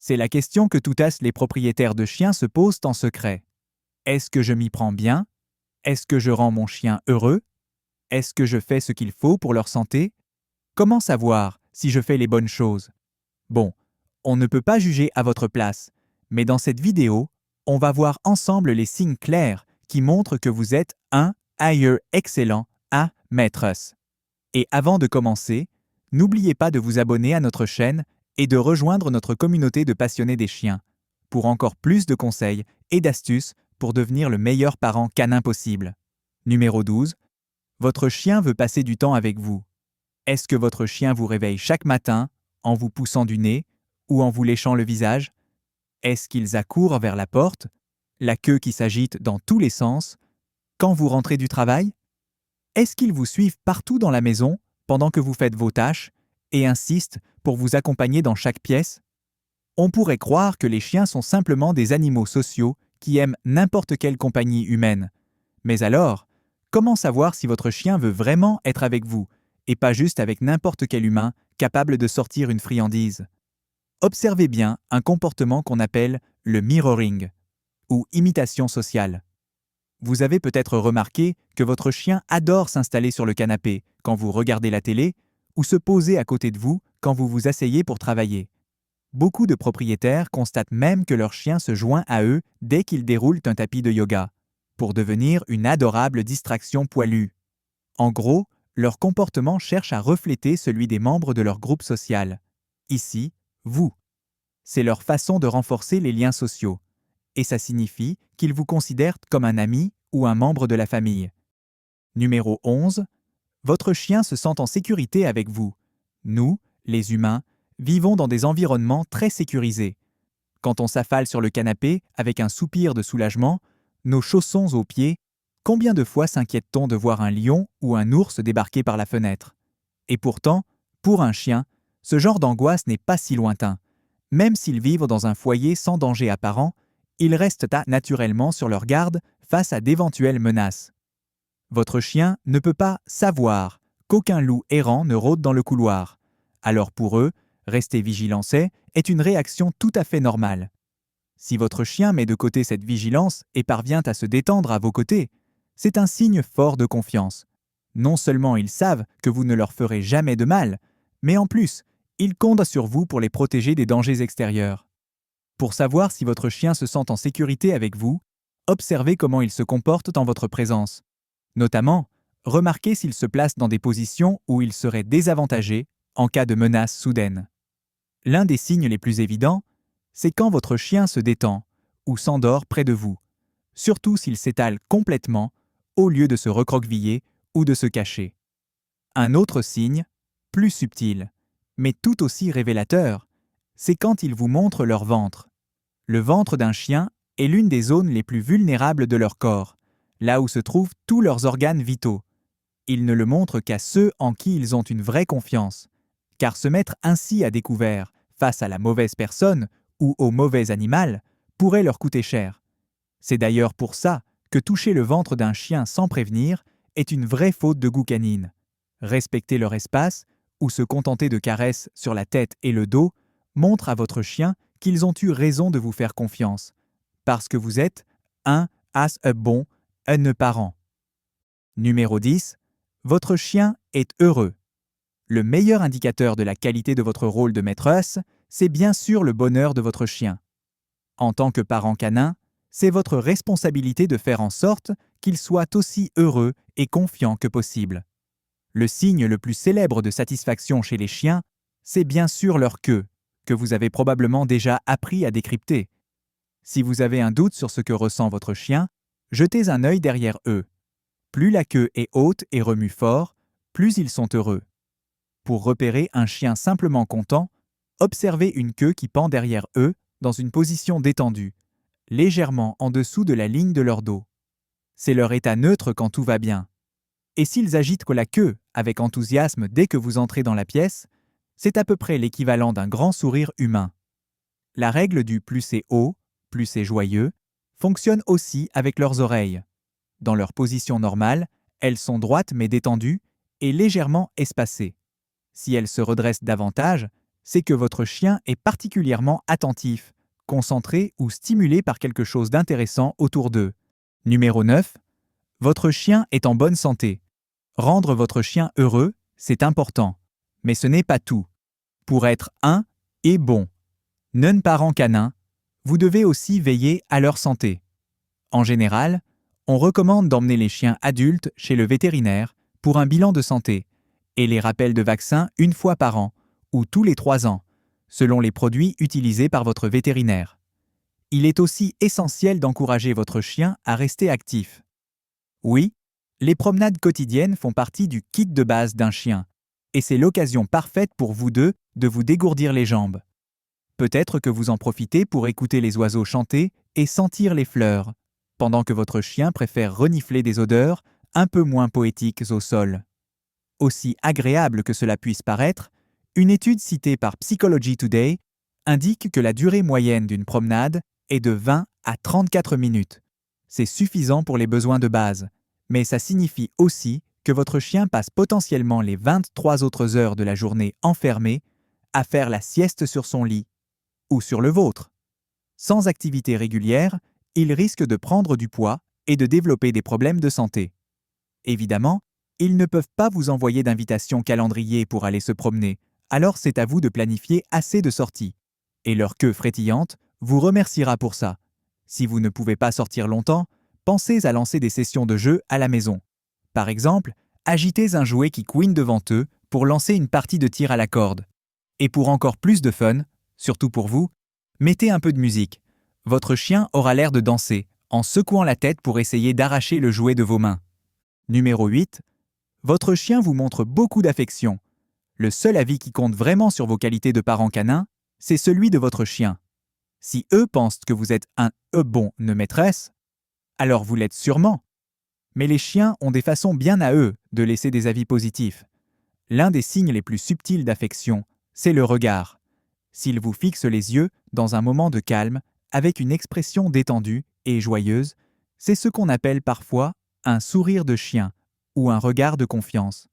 C'est la question que toutes les propriétaires de chiens se posent en secret. Est-ce que je m'y prends bien? Est-ce que je rends mon chien heureux? Est-ce que je fais ce qu'il faut pour leur santé? Comment savoir si je fais les bonnes choses? Bon, on ne peut pas juger à votre place, mais dans cette vidéo, on va voir ensemble les signes clairs qui montrent que vous êtes un ailleurs excellent à maîtresse. Et avant de commencer, n'oubliez pas de vous abonner à notre chaîne et de rejoindre notre communauté de passionnés des chiens pour encore plus de conseils et d'astuces pour devenir le meilleur parent canin possible. Numéro 12. Votre chien veut passer du temps avec vous. Est-ce que votre chien vous réveille chaque matin en vous poussant du nez ou en vous léchant le visage? Est-ce qu'ils accourent vers la porte, la queue qui s'agite dans tous les sens, quand vous rentrez du travail? Est-ce qu'ils vous suivent partout dans la maison pendant que vous faites vos tâches et insistent pour vous accompagner dans chaque pièce? On pourrait croire que les chiens sont simplement des animaux sociaux qui aiment n'importe quelle compagnie humaine. Mais alors, comment savoir si votre chien veut vraiment être avec vous et pas juste avec n'importe quel humain capable de sortir une friandise? Observez bien un comportement qu'on appelle le mirroring, ou imitation sociale. Vous avez peut-être remarqué que votre chien adore s'installer sur le canapé quand vous regardez la télé ou se poser à côté de vous quand vous vous asseyez pour travailler. Beaucoup de propriétaires constatent même que leur chien se joint à eux dès qu'ils déroulent un tapis de yoga, pour devenir une adorable distraction poilue. En gros, leur comportement cherche à refléter celui des membres de leur groupe social. Ici, vous. C'est leur façon de renforcer les liens sociaux. Et ça signifie qu'ils vous considèrent comme un ami ou un membre de la famille. Numéro 11. Votre chien se sent en sécurité avec vous. Nous, les humains, vivons dans des environnements très sécurisés. Quand on s'affale sur le canapé avec un soupir de soulagement, nos chaussons aux pieds, combien de fois s'inquiète-t-on de voir un lion ou un ours débarquer par la fenêtre? Et pourtant, pour un chien, ce genre d'angoisse n'est pas si lointain. Même s'ils vivent dans un foyer sans danger apparent, ils restent naturellement sur leur garde face à d'éventuelles menaces. Votre chien ne peut pas savoir qu'aucun loup errant ne rôde dans le couloir. Alors pour eux, rester vigilant est une réaction tout à fait normale. Si votre chien met de côté cette vigilance et parvient à se détendre à vos côtés, c'est un signe fort de confiance. Non seulement ils savent que vous ne leur ferez jamais de mal, mais en plus, ils comptent sur vous pour les protéger des dangers extérieurs. Pour savoir si votre chien se sent en sécurité avec vous, observez comment il se comporte en votre présence. Notamment, remarquez s'il se place dans des positions où il serait désavantagé en cas de menace soudaine. L'un des signes les plus évidents, c'est quand votre chien se détend ou s'endort près de vous, surtout s'il s'étale complètement au lieu de se recroqueviller ou de se cacher. Un autre signe, plus subtil, mais tout aussi révélateur, c'est quand ils vous montrent leur ventre. Le ventre d'un chien est l'une des zones les plus vulnérables de leur corps, là où se trouvent tous leurs organes vitaux. Ils ne le montrent qu'à ceux en qui ils ont une vraie confiance, car se mettre ainsi à découvert face à la mauvaise personne ou au mauvais animal pourrait leur coûter cher. C'est d'ailleurs pour ça que toucher le ventre d'un chien sans prévenir est une vraie faute de goût canine. Respecter leur espace ou se contenter de caresses sur la tête et le dos montre à votre chien qu'ils ont eu raison de vous faire confiance, parce que vous êtes un bon parent. Numéro 10. Votre chien est heureux. Le meilleur indicateur de la qualité de votre rôle de maîtresse, c'est bien sûr le bonheur de votre chien. En tant que parent canin, c'est votre responsabilité de faire en sorte qu'il soit aussi heureux et confiant que possible. Le signe le plus célèbre de satisfaction chez les chiens, c'est bien sûr leur queue, que vous avez probablement déjà appris à décrypter. Si vous avez un doute sur ce que ressent votre chien, jetez un œil derrière eux. Plus la queue est haute et remue fort, plus ils sont heureux. Pour repérer un chien simplement content, observez une queue qui pend derrière eux dans une position détendue, légèrement en dessous de la ligne de leur dos. C'est leur état neutre quand tout va bien. Et s'ils agitent la queue avec enthousiasme dès que vous entrez dans la pièce, c'est à peu près l'équivalent d'un grand sourire humain. La règle du plus c'est haut, plus c'est joyeux, fonctionne aussi avec leurs oreilles. Dans leur position normale, elles sont droites mais détendues et légèrement espacées. Si elles se redressent davantage, c'est que votre chien est particulièrement attentif, concentré ou stimulé par quelque chose d'intéressant autour d'eux. Numéro 9. Votre chien est en bonne santé. Rendre votre chien heureux, c'est important. Mais ce n'est pas tout. Pour être un et bon non-parent canin, vous devez aussi veiller à leur santé. En général, on recommande d'emmener les chiens adultes chez le vétérinaire pour un bilan de santé et les rappels de vaccins une fois par an ou tous les 3 ans, selon les produits utilisés par votre vétérinaire. Il est aussi essentiel d'encourager votre chien à rester actif. Oui, les promenades quotidiennes font partie du kit de base d'un chien, et c'est l'occasion parfaite pour vous deux de vous dégourdir les jambes. Peut-être que vous en profitez pour écouter les oiseaux chanter et sentir les fleurs, pendant que votre chien préfère renifler des odeurs un peu moins poétiques au sol. Aussi agréable que cela puisse paraître, une étude citée par Psychology Today indique que la durée moyenne d'une promenade est de 20 à 34 minutes. C'est suffisant pour les besoins de base, mais ça signifie aussi que votre chien passe potentiellement les 23 autres heures de la journée enfermé à faire la sieste sur son lit ou sur le vôtre. Sans activité régulière, il risque de prendre du poids et de développer des problèmes de santé. Évidemment, ils ne peuvent pas vous envoyer d'invitation calendrier pour aller se promener, alors c'est à vous de planifier assez de sorties. Et leur queue frétillante vous remerciera pour ça. Si vous ne pouvez pas sortir longtemps, pensez à lancer des sessions de jeu à la maison. Par exemple, agitez un jouet qui couine devant eux pour lancer une partie de tir à la corde. Et pour encore plus de fun, surtout pour vous, mettez un peu de musique. Votre chien aura l'air de danser, en secouant la tête pour essayer d'arracher le jouet de vos mains. Numéro 8. Votre chien vous montre beaucoup d'affection. Le seul avis qui compte vraiment sur vos qualités de parent canin, c'est celui de votre chien. Si eux pensent que vous êtes un bon maîtresse, alors vous l'êtes sûrement. Mais les chiens ont des façons bien à eux de laisser des avis positifs. L'un des signes les plus subtils d'affection, c'est le regard. S'ils vous fixent les yeux dans un moment de calme, avec une expression détendue et joyeuse, c'est ce qu'on appelle parfois un sourire de chien ou un regard de confiance.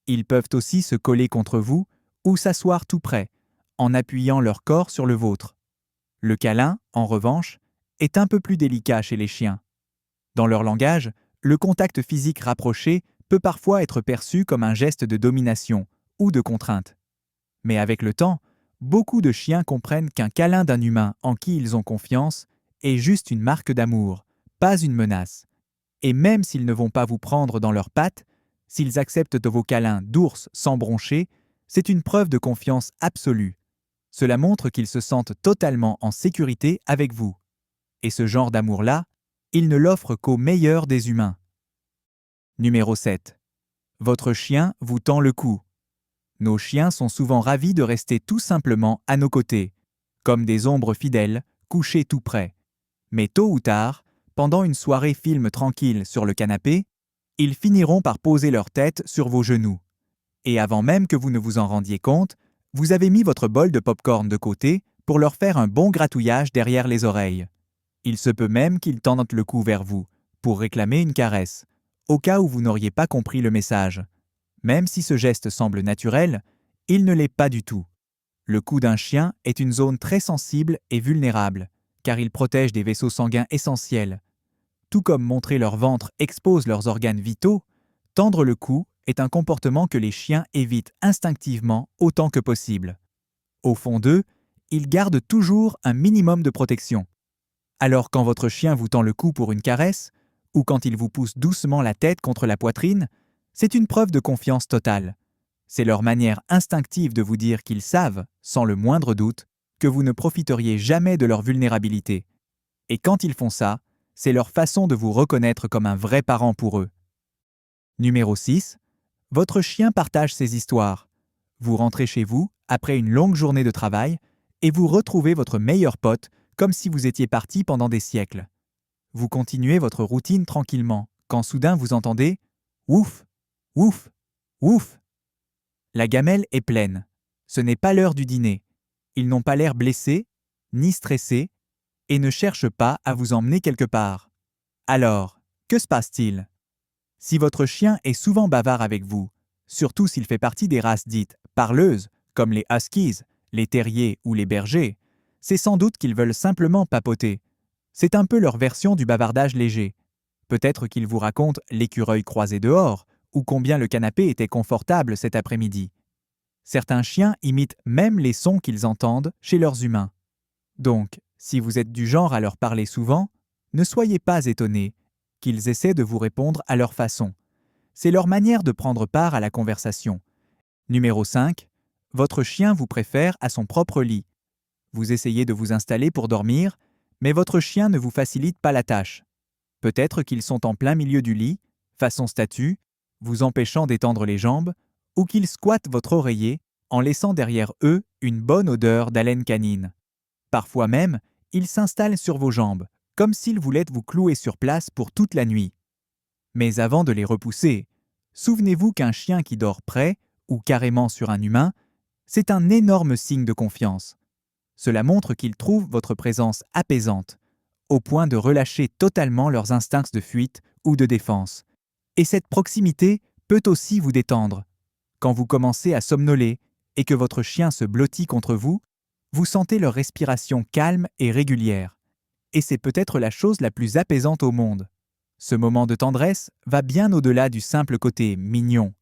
Ils peuvent aussi se coller contre vous ou s'asseoir tout près, en appuyant leur corps sur le vôtre. Le câlin, en revanche, est un peu plus délicat chez les chiens. Dans leur langage, le contact physique rapproché peut parfois être perçu comme un geste de domination ou de contrainte. Mais avec le temps, beaucoup de chiens comprennent qu'un câlin d'un humain en qui ils ont confiance est juste une marque d'amour, pas une menace. Et même s'ils ne vont pas vous prendre dans leurs pattes, s'ils acceptent de vos câlins d'ours sans broncher, c'est une preuve de confiance absolue. Cela montre qu'ils se sentent totalement en sécurité avec vous. Et ce genre d'amour-là, ils ne l'offrent qu'aux meilleurs des humains. Numéro 7. Votre chien vous tend le cou. Nos chiens sont souvent ravis de rester tout simplement à nos côtés, comme des ombres fidèles, couchées tout près. Mais tôt ou tard, pendant une soirée film tranquille sur le canapé, ils finiront par poser leur tête sur vos genoux. Et avant même que vous ne vous en rendiez compte, vous avez mis votre bol de pop-corn de côté pour leur faire un bon gratouillage derrière les oreilles. Il se peut même qu'ils tendent le cou vers vous, pour réclamer une caresse, au cas où vous n'auriez pas compris le message. Même si ce geste semble naturel, il ne l'est pas du tout. Le cou d'un chien est une zone très sensible et vulnérable, car il protège des vaisseaux sanguins essentiels. Tout comme montrer leur ventre expose leurs organes vitaux, tendre le cou est un comportement que les chiens évitent instinctivement autant que possible. Au fond d'eux, ils gardent toujours un minimum de protection. Alors quand votre chien vous tend le cou pour une caresse, ou quand il vous pousse doucement la tête contre la poitrine, c'est une preuve de confiance totale. C'est leur manière instinctive de vous dire qu'ils savent, sans le moindre doute, que vous ne profiteriez jamais de leur vulnérabilité. Et quand ils font ça, c'est leur façon de vous reconnaître comme un vrai parent pour eux. Numéro 6. Votre chien partage ses histoires. Vous rentrez chez vous, après une longue journée de travail, et vous retrouvez votre meilleur pote comme si vous étiez parti pendant des siècles. Vous continuez votre routine tranquillement, quand soudain vous entendez « Ouf, ouf, ouf ». La gamelle est pleine. Ce n'est pas l'heure du dîner. Ils n'ont pas l'air blessés, ni stressés, et ne cherchent pas à vous emmener quelque part. Alors, que se passe-t-il? Si votre chien est souvent bavard avec vous, surtout s'il fait partie des races dites parleuses, comme les huskies, Les terriers ou les bergers, c'est sans doute qu'ils veulent simplement papoter. C'est un peu leur version du bavardage léger. Peut-être qu'ils vous racontent l'écureuil croisé dehors, ou combien le canapé était confortable cet après-midi. Certains chiens imitent même les sons qu'ils entendent chez leurs humains. Donc, si vous êtes du genre à leur parler souvent, ne soyez pas étonnés qu'ils essaient de vous répondre à leur façon. C'est leur manière de prendre part à la conversation. Numéro 5. Votre chien vous préfère à son propre lit. Vous essayez de vous installer pour dormir, mais votre chien ne vous facilite pas la tâche. Peut-être qu'ils sont en plein milieu du lit, façon statue, vous empêchant d'étendre les jambes, ou qu'ils squattent votre oreiller en laissant derrière eux une bonne odeur d'haleine canine. Parfois même, ils s'installent sur vos jambes, comme s'ils voulaient vous clouer sur place pour toute la nuit. Mais avant de les repousser, souvenez-vous qu'un chien qui dort près, ou carrément sur un humain, c'est un énorme signe de confiance. Cela montre qu'ils trouvent votre présence apaisante, au point de relâcher totalement leurs instincts de fuite ou de défense. Et cette proximité peut aussi vous détendre. Quand vous commencez à somnoler et que votre chien se blottit contre vous, vous sentez leur respiration calme et régulière. Et c'est peut-être la chose la plus apaisante au monde. Ce moment de tendresse va bien au-delà du simple côté mignon.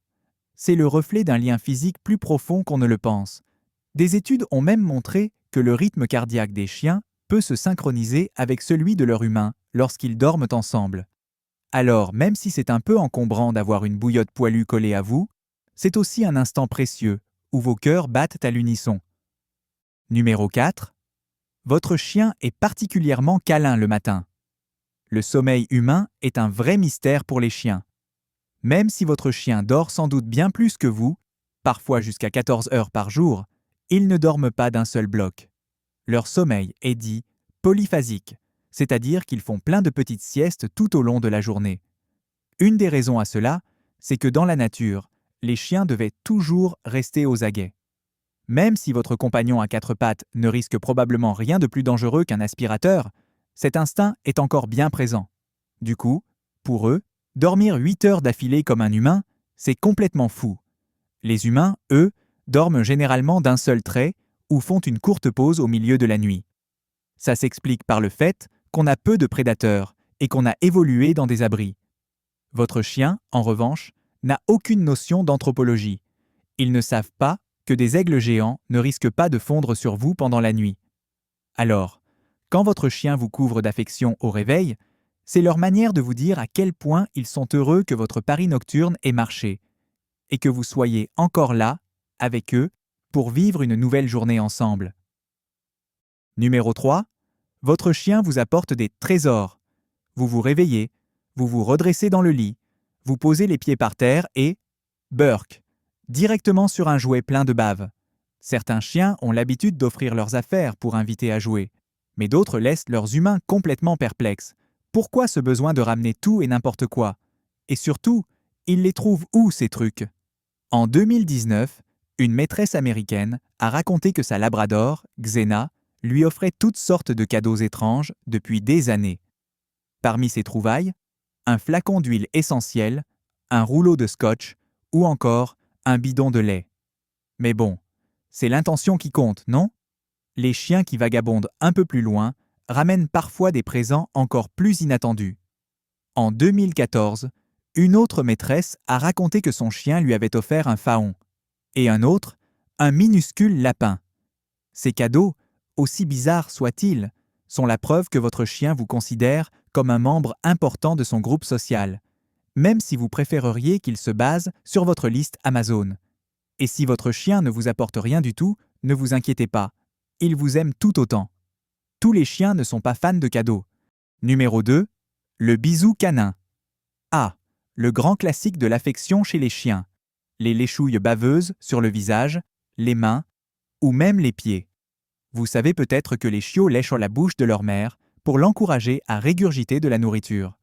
C'est le reflet d'un lien physique plus profond qu'on ne le pense. Des études ont même montré que le rythme cardiaque des chiens peut se synchroniser avec celui de leur humain lorsqu'ils dorment ensemble. Alors, même si c'est un peu encombrant d'avoir une bouillotte poilue collée à vous, c'est aussi un instant précieux où vos cœurs battent à l'unisson. Numéro 4. Votre chien est particulièrement câlin le matin. Le sommeil humain est un vrai mystère pour les chiens. Même si votre chien dort sans doute bien plus que vous, parfois jusqu'à 14 heures par jour, ils ne dorment pas d'un seul bloc. Leur sommeil est dit polyphasique, c'est-à-dire qu'ils font plein de petites siestes tout au long de la journée. Une des raisons à cela, c'est que dans la nature, les chiens devaient toujours rester aux aguets. Même si votre compagnon à quatre pattes ne risque probablement rien de plus dangereux qu'un aspirateur, cet instinct est encore bien présent. Du coup, pour eux, dormir 8 heures d'affilée comme un humain, c'est complètement fou. Les humains, eux, dorment généralement d'un seul trait ou font une courte pause au milieu de la nuit. Ça s'explique par le fait qu'on a peu de prédateurs et qu'on a évolué dans des abris. Votre chien, en revanche, n'a aucune notion d'anthropologie. Ils ne savent pas que des aigles géants ne risquent pas de fondre sur vous pendant la nuit. Alors, quand votre chien vous couvre d'affection au réveil, c'est leur manière de vous dire à quel point ils sont heureux que votre pari nocturne ait marché et que vous soyez encore là, avec eux, pour vivre une nouvelle journée ensemble. Numéro 3. Votre chien vous apporte des trésors. Vous vous réveillez, vous vous redressez dans le lit, vous posez les pieds par terre et burk, directement sur un jouet plein de bave. Certains chiens ont l'habitude d'offrir leurs affaires pour inviter à jouer, mais d'autres laissent leurs humains complètement perplexes. Pourquoi ce besoin de ramener tout et n'importe quoi? Et surtout, ils les trouvent où ces trucs? En 2019, une maîtresse américaine a raconté que sa labrador, Xena, lui offrait toutes sortes de cadeaux étranges depuis des années. Parmi ses trouvailles, un flacon d'huile essentielle, un rouleau de scotch ou encore un bidon de lait. Mais bon, c'est l'intention qui compte, non? Les chiens qui vagabondent un peu plus loin ramènent parfois des présents encore plus inattendus. En 2014, une autre maîtresse a raconté que son chien lui avait offert un faon, et un autre, un minuscule lapin. Ces cadeaux, aussi bizarres soient-ils, sont la preuve que votre chien vous considère comme un membre important de son groupe social, même si vous préféreriez qu'il se base sur votre liste Amazon. Et si votre chien ne vous apporte rien du tout, ne vous inquiétez pas, il vous aime tout autant. Tous les chiens ne sont pas fans de cadeaux. Numéro 2. Le bisou canin. Ah, le grand classique de l'affection chez les chiens. Les léchouilles baveuses sur le visage, les mains ou même les pieds. Vous savez peut-être que les chiots lèchent la bouche de leur mère pour l'encourager à régurgiter de la nourriture.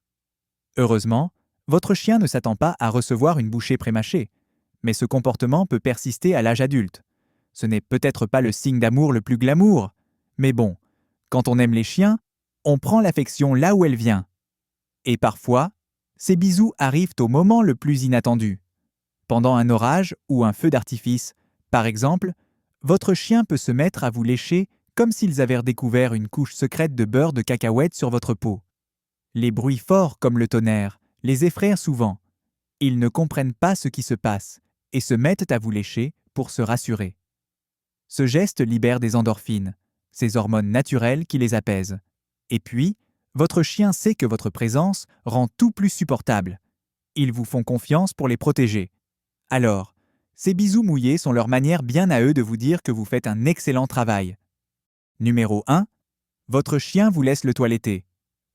Heureusement, votre chien ne s'attend pas à recevoir une bouchée prémâchée, mais ce comportement peut persister à l'âge adulte. Ce n'est peut-être pas le signe d'amour le plus glamour, mais bon, quand on aime les chiens, on prend l'affection là où elle vient. Et parfois, ces bisous arrivent au moment le plus inattendu. Pendant un orage ou un feu d'artifice, par exemple, Votre chien peut se mettre à vous lécher comme s'ils avaient redécouvert une couche secrète de beurre de cacahuète sur votre peau. Les bruits forts comme le tonnerre les effraient souvent. Ils ne comprennent pas ce qui se passe et se mettent à vous lécher pour se rassurer. Ce geste libère des endorphines, ces hormones naturelles qui les apaisent. Et puis, votre chien sait que votre présence rend tout plus supportable. Ils vous font confiance pour les protéger. Alors, ces bisous mouillés sont leur manière bien à eux de vous dire que vous faites un excellent travail. Numéro 1. Votre chien vous laisse le toiletter.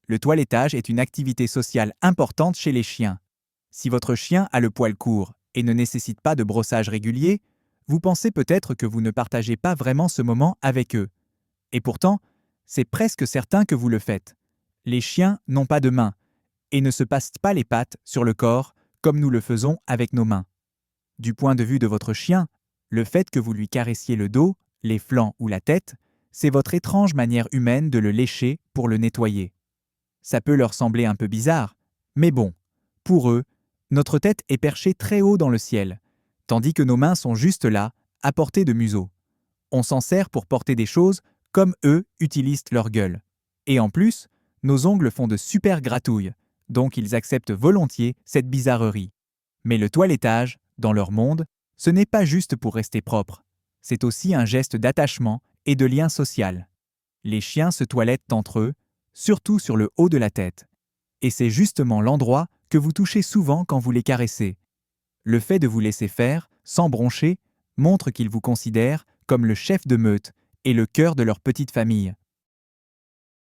Le toilettage est une activité sociale importante chez les chiens. Si votre chien a le poil court et ne nécessite pas de brossage régulier, vous pensez peut-être que vous ne partagez pas vraiment ce moment avec eux. Et pourtant, c'est presque certain que vous le faites. Les chiens n'ont pas de mains et ne se passent pas les pattes sur le corps comme nous le faisons avec nos mains. Du point de vue de votre chien, le fait que vous lui caressiez le dos, les flancs ou la tête, c'est votre étrange manière humaine de le lécher pour le nettoyer. Ça peut leur sembler un peu bizarre, mais bon, pour eux, notre tête est perchée très haut dans le ciel, tandis que nos mains sont juste là, à portée de museau. On s'en sert pour porter des choses comme eux utilisent leur gueule. Et en plus, nos ongles font de super gratouilles, donc ils acceptent volontiers cette bizarrerie. Mais le toilettage, dans leur monde, ce n'est pas juste pour rester propre. C'est aussi un geste d'attachement et de lien social. Les chiens se toilettent entre eux, surtout sur le haut de la tête. Et c'est justement l'endroit que vous touchez souvent quand vous les caressez. Le fait de vous laisser faire, sans broncher, montre qu'ils vous considèrent comme le chef de meute et le cœur de leur petite famille.